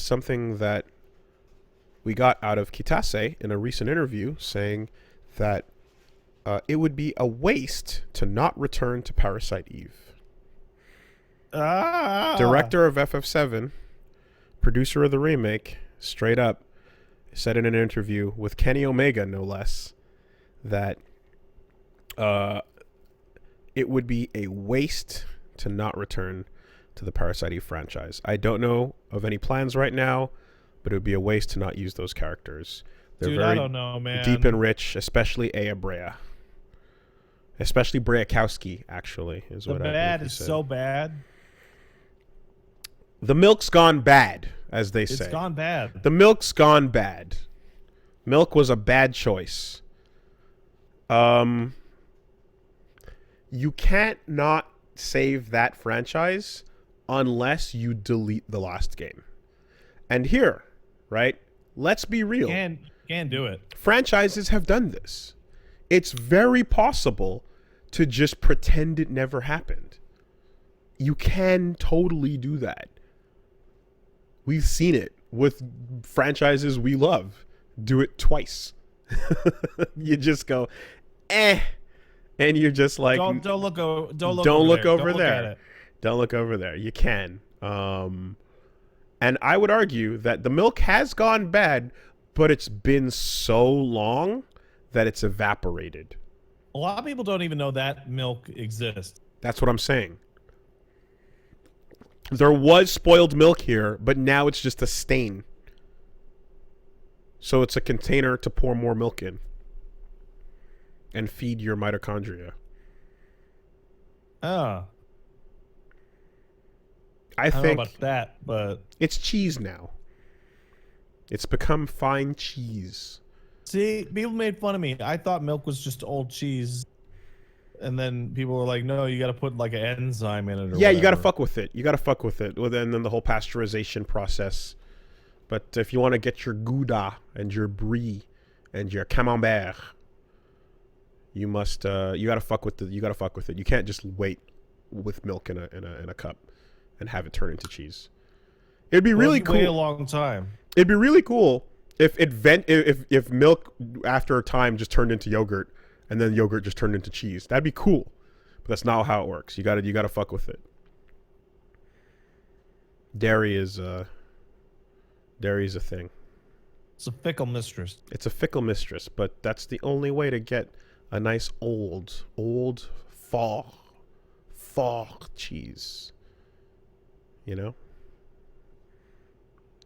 something that we got out of Kitase in a recent interview, saying that it would be a waste to not return to Parasite Eve. Director of FF7, producer of the remake, straight up said in an interview with Kenny Omega, no less, that it would be a waste to not return to the Parasite Eve franchise. I don't know of any plans right now, but it would be a waste to not use those characters. They're Dude, very I don't know, man. deep and rich, especially Aya Brea. Especially Breakowski, actually, is The what bad I is said. so bad. The milk's gone bad, as they say. It's gone bad. The milk's gone bad. Milk was a bad choice. You can't not save that franchise unless you delete the last game. And here, right? Let's be real. Can do it. Franchises have done this. It's very possible to just pretend it never happened. You can totally do that. We've seen it with franchises we love. Do it twice. You just go, and you're just like, Don't look over there. Don't look at it. Don't look over there. You can. And I would argue that the milk has gone bad, but it's been so long that it's evaporated. A lot of people don't even know that milk exists. That's what I'm saying. There was spoiled milk here, but now it's just a stain. So it's a container to pour more milk in and feed your mitochondria. I I don't know think about that, but it's cheese now. It's become fine cheese. see, people made fun of me. I thought milk was just old cheese. And then people were like, no, you got to put like an enzyme in it. Or Yeah, you got to whatever. fuck with it. You got to fuck with it. Well, and then the whole pasteurization process. But if you want to get your Gouda and your Brie and your Camembert, you must you got to fuck with you got to fuck with it. You can't just wait with milk in a cup and have it turn into cheese. It'd be really Wait a cool. long time. It'd be really cool if if milk after a time just turned into yogurt and then yogurt just turned into cheese. That'd be cool. But that's not how it works. You got to fuck with it. Dairy's a thing. It's a fickle mistress. It's a fickle mistress, but that's the only way to get a nice old faux cheese. You know?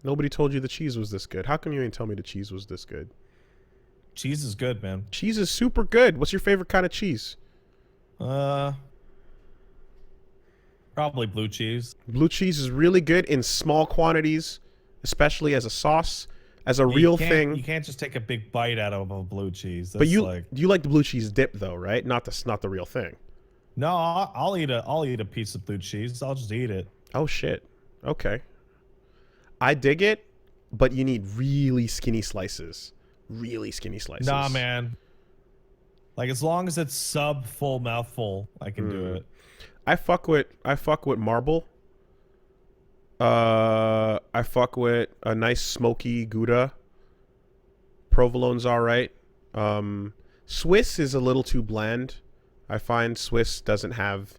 Nobody told you the cheese was this good. How come you ain't tell me the cheese was this good? Cheese is good, man. Cheese is super good. What's your favorite kind of cheese? Probably blue cheese. Blue cheese is really good in small quantities, especially as a sauce, as a real thing. You can't just take a big bite out of a blue cheese. That's But you like, you like the blue cheese dip though, right? Not the real thing. no, I'll eat a piece of blue cheese. I'll just eat it. Oh shit. Okay. I dig it, but you need really skinny slices. Really skinny slices. Nah, man. Like as long as it's sub full mouthful, I can do it. I fuck with marble. I fuck with a nice smoky Gouda. Provolone's all right. Swiss is a little too bland. I find Swiss doesn't have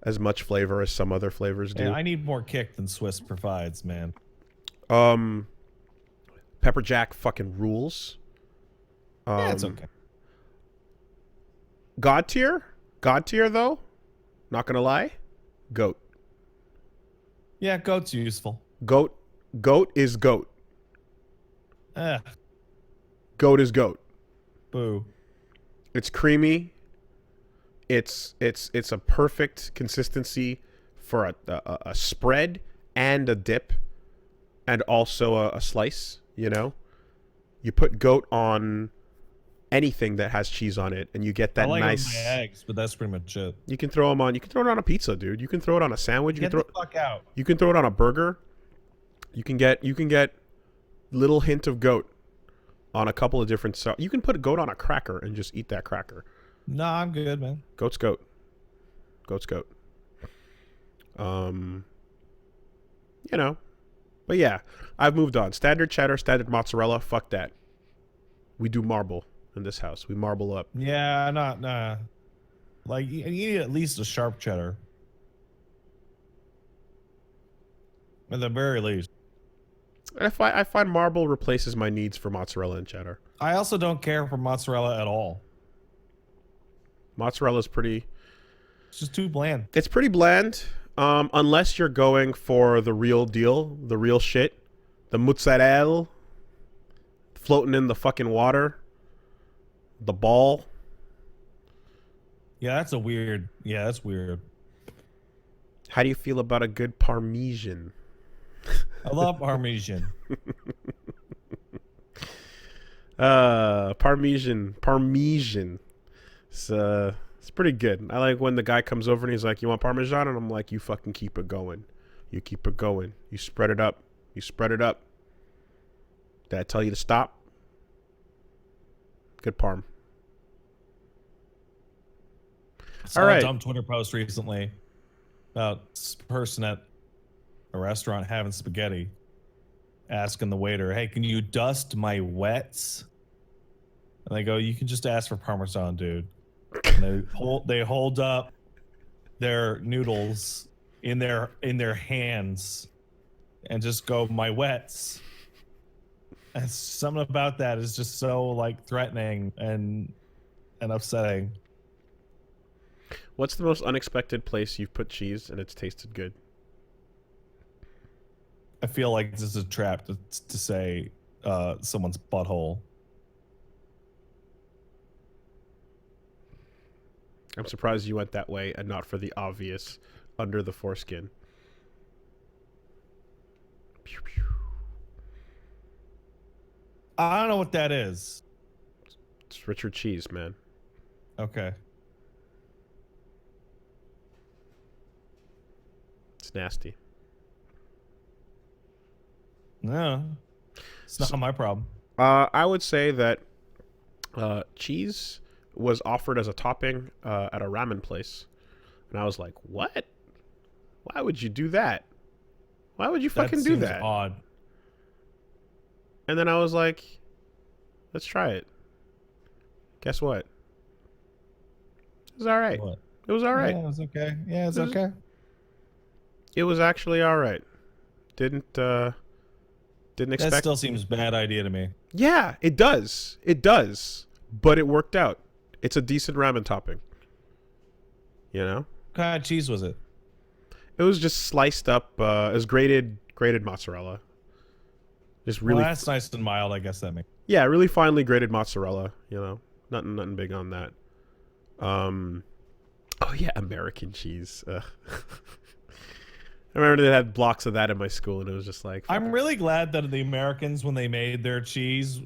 as much flavor as some other flavors do. And I need more kick than Swiss provides, man. Pepper Jack fucking rules. Yeah, it's okay. God tier though, not gonna lie, goat. Yeah, goat's useful. Goat is goat. Eh, Goat is goat. boo. It's creamy. It's a perfect consistency for a spread and a dip, and also a slice. You know, you put goat on anything that has cheese on it, and you get that I like nice. it with my eggs, but that's pretty much it. You can throw them on. You can throw it on a pizza, dude. You can throw it on a sandwich. You Get can throw. the fuck out. You can throw it on a burger. You can get little hint of goat on a couple of different. You can put goat on a cracker and just eat that cracker. Nah, I'm good, man. Goat's goat. Goat's goat. You know, But yeah, I've moved on. Standard cheddar, standard mozzarella. Fuck that. We do marble in this house. We marble up. Yeah, not nah. Like you need at least a sharp cheddar. At the very least. I find marble replaces my needs for mozzarella and cheddar. I also don't care for mozzarella at all. Mozzarella's pretty. It's just too bland. It's pretty bland, unless you're going for the real deal, the real shit, the mozzarella, floating in the fucking water, the ball. Yeah, that's a weird. Yeah, that's weird. How do you feel about a good Parmesan? I love Parmesan. Parmesan. It's pretty good. I like when the guy comes over and he's like, "You want Parmesan?" And I'm like, "You fucking keep it going. You keep it going. You spread it up. You spread it up." Did I tell you to stop? Good parm. I saw All right. a dumb Twitter post recently about this person at a restaurant having spaghetti, asking the waiter, "Hey, can you dust my wets?" And they go, "You can just ask for Parmesan, dude." And they hold up their noodles in their hands and just go, "My wets." And something about that is just so like threatening and upsetting. What's the most unexpected place you've put cheese and it's tasted good? I feel like this is a trap to say someone's butthole. I'm surprised you went that way and not for the obvious under the foreskin. Pew, pew. I don't know what that is. It's Richard Cheese, man. Okay. It's nasty. No, it's not my problem. I would say that cheese was offered as a topping at a ramen place. And I was like, what? Why would you do that? Why would you fucking do seems that? Odd. And then I was like, let's try it. Guess what? It was all right. What? It was all right. Yeah, it was okay. Yeah, it's It was- okay. It was actually all right. Didn't That expect. still seems a bad idea to me. Yeah, it does. It does. But it worked out. It's a decent ramen topping. You know? What kind of cheese was it? It was just sliced up. It was grated mozzarella. Just really, Well, that's nice and mild. I guess that makes. yeah, really finely grated mozzarella. You know, nothing big on that. Oh yeah, American cheese. I remember they had blocks of that in my school, and it was just like, I'm really glad that the Americans, when they made their cheese,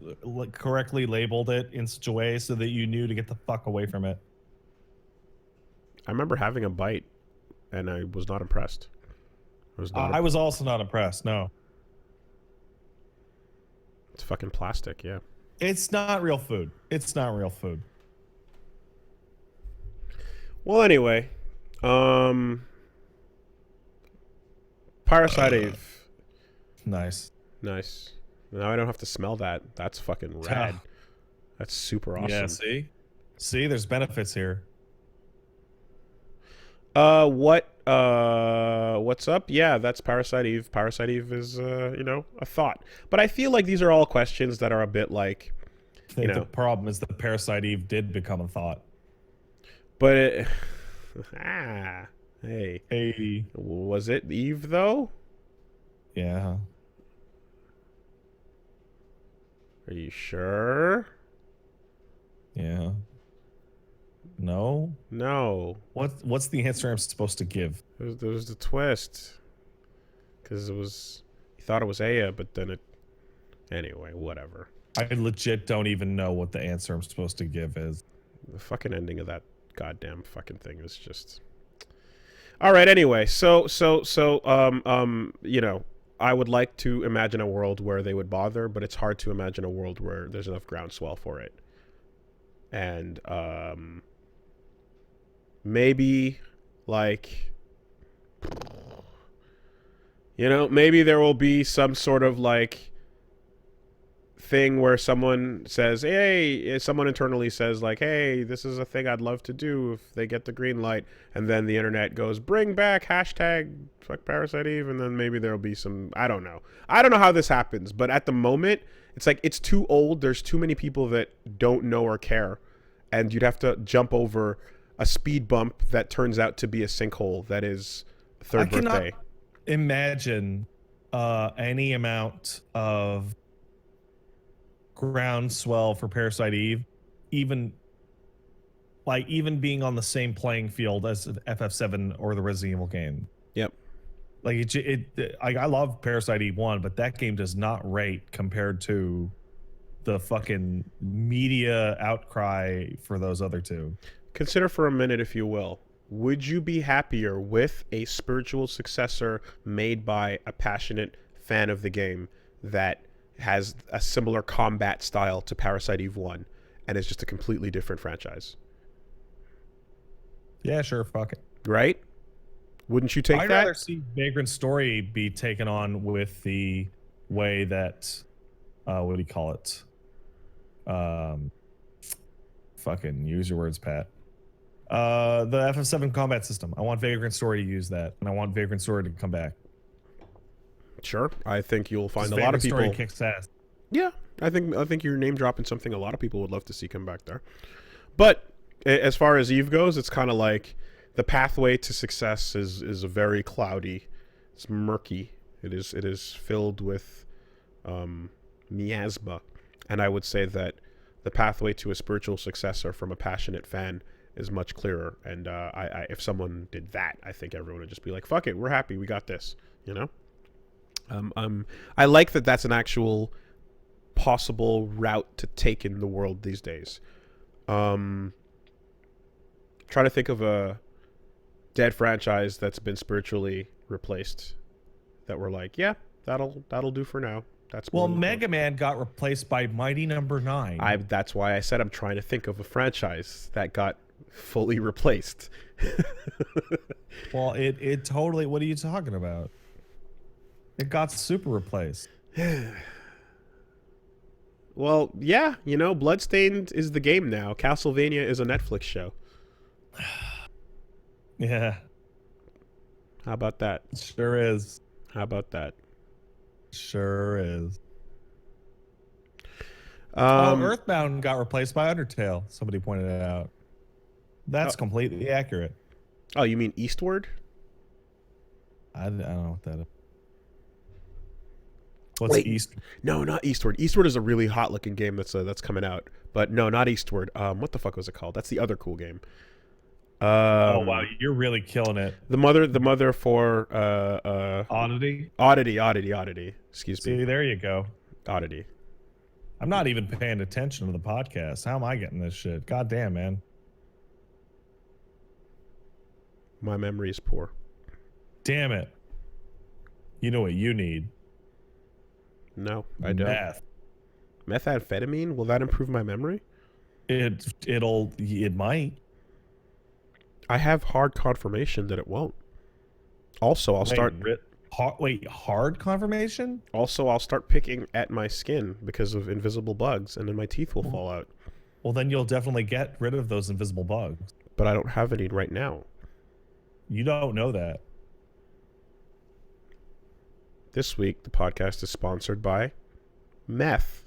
correctly labeled it in such a way so that you knew to get the fuck away from it. I remember having a bite, and I was not impressed. I was also not impressed. No, It's fucking plastic. Yeah. it's not real food. It's not real food. Well, anyway, Parasite Eve. Nice. Nice. Now I don't have to smell that. That's fucking rad. Ah. That's super awesome. Yeah. See, there's benefits here. What's up? Yeah, that's Parasite Eve. Parasite Eve is a thought. But I feel like these are all questions that are a bit like, I think the problem is that Parasite Eve did become a thought. but hey, Hey. was it Eve though? Yeah. Are you sure? Yeah. No. No. What's the answer I'm supposed to give? There was the twist. Because you thought it was Aya, but then it. Anyway, whatever. I legit don't even know what the answer I'm supposed to give is. The fucking ending of that goddamn fucking thing is just. All right. Anyway, so I would like to imagine a world where they would bother, but it's hard to imagine a world where there's enough groundswell for it. And maybe like, You know, maybe there will be some sort of like thing where someone says, hey, someone internally says like, hey, this is a thing I'd love to do if they get the green light, and then the internet goes, bring back hashtag fuck Parasite Eve, and then maybe there'll be some, I don't know how this happens, but at the moment it's like it's too old, there's too many people that don't know or care, and you'd have to jump over a speed bump that turns out to be a sinkhole that is third birthday. Imagine any amount of groundswell for Parasite Eve, even being on the same playing field as FF7 or the Resident Evil game. Yep. Like I love Parasite Eve 1, but that game does not rate compared to the fucking media outcry for those other two. Consider for a minute, if you will, would you be happier with a spiritual successor made by a passionate fan of the game that has a similar combat style to Parasite Eve 1 and is just a completely different franchise? Yeah, sure, fuck it. Right? Wouldn't you take I'd that? rather see Vagrant Story be taken on with the way that what do you call it? Fucking use your words, Pat. The FF7 combat system. I want Vagrant Story to use that, and I want Vagrant Story to come back. Sure. I think you'll find a Vagrant lot of people. Story kicks ass. Yeah, I think you're name dropping something a lot of people would love to see come back there. But as far as Eve goes, it's kind of like the pathway to success is a very cloudy. It's murky. It is filled with miasma, and I would say that the pathway to a spiritual successor from a passionate fan is much clearer. And I if someone did that, I think everyone would just be like, "Fuck it, we're happy, we got this," you know. I like that that's an actual possible route to take in the world these days. Try to think of a dead franchise that's been spiritually replaced that we're like, yeah, that'll do for now. That's well, Mega Man got replaced by Mighty Number 9. That's why I said I'm trying to think of a franchise that got fully replaced. Well, it totally. What are you talking about? It got super replaced. Well, yeah, you know, Bloodstained is the game now. Castlevania is a Netflix show. Yeah. How about that? Sure is. How about that? Sure is. Um, Earthbound got replaced by Undertale. Somebody pointed it out. That's completely accurate. Oh, you mean Eastward? I don't know what that is. What's Wait, East? No, not Eastward. Eastward is a really hot looking game that's coming out. But no, not Eastward. What the fuck was it called? That's the other cool game. Oh wow, you're really killing it. The mother for Oddity. Oddity. Excuse me. See, there you go. Oddity. I'm not even paying attention to the podcast. How am I getting this shit? God damn, man. My memory is poor. Damn it. You know what you need? No, I don't. Meth. Methamphetamine? Will that improve my memory? It might. I have hard confirmation that it won't. Also, I'll start. Hard confirmation? Also, I'll start picking at my skin because of invisible bugs, and then my teeth will fall out. Well, then you'll definitely get rid of those invisible bugs. But I don't have any right now. You don't know that. This week, the podcast is sponsored by meth.